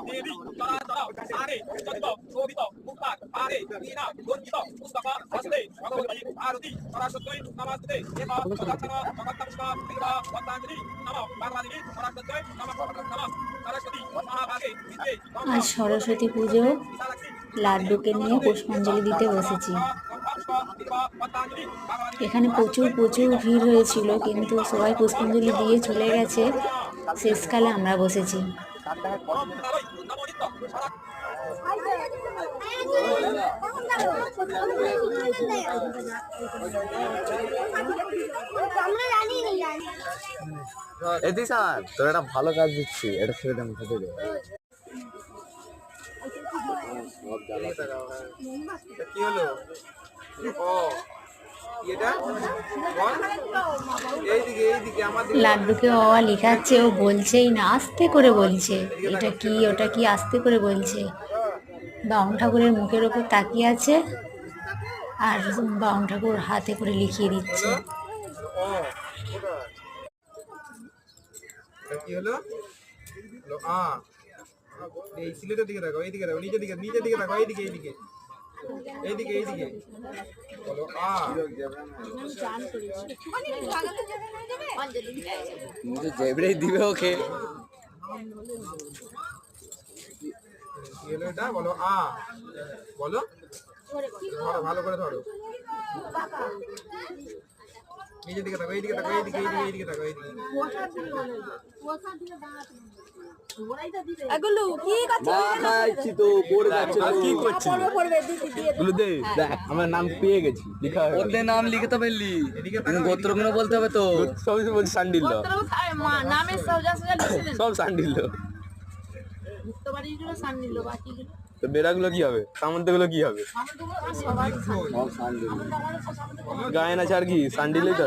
দেবী তরা সারে চন্দ্র শোভিত মুক্তার পারে নীনা গর্জিত পুস্তক হস্তে ভগবতী আরতি সরস্বতী নমস্তে এব সদাচন জগত্তমস্ক বিগ্রহ বন্দাঞ্জলি নমঃ পার্বতী সরস্বতী নমঃ নমঃ সরস্বতী মহাভাগে বিদ্যে আজ সরস্বতী পুজো লাড্ডুকে নিয়ে পুষ্পাঞ্জলি দিতে বসেছি। এখানে প্রচুর ভিড় হয়েছিল, কিন্তু সবাই পুষ্পাঞ্জলি দিয়ে চলে গেছে। শেষকালে আমরা বসেছি। তোর একটা ভালো কাজ দিচ্ছি, এটা ছেড়ে দেন খেতে দে। কি হলো? লাড্ডুকে বাবা লেখাচ্ছে, ও বলছেই না, আস্তে করে বলছে এটা কি ওটা কি, আস্তে করে বলছে। বাউন ঠাকুরের মুখের ওপর তাকিয়ে আছে আর বাউন ঠাকুর হাতে করে লিখিয়ে দিচ্ছে। কি হলো? এই সিলেটের দিকে দেখো, এইদিকে দেখো, নিচের দিকে দেখো, এইদিকে বলো জেবড়েই দিবে ওকে। কি হলো এটা? বলো বলো, ধরো, ভালো করে ধরো। নিচের দিকে দেখো, এইদিকে দেখো, এইদিকে দেখো, এইদিকে। আমার নাম পেয়ে গেছি, ওদের নাম লিখে তো পারলি, গোত্রগুলো বলতে হবে তো। সবই বলছি সান্ডিল, সব সান্ডিল। তো বেড়াগুলো কি হবে, সামন্তগুলো কি হবে? গায়ে না ছাড় কি সান্ডিলই তো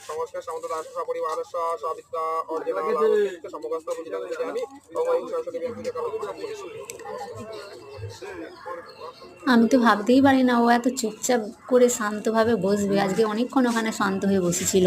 সংস্কার সামন্ত রাষ্ট্র সপরিবার সবিদ্যা অর্জনা সমগ্র বুঝিলাম। আমি তো ভাবতেই পারি না ও এত চুপচাপ করে শান্তভাবে বসবে। আজকে অনেকক্ষণ ওখানে শান্ত হয়ে বসেছিল।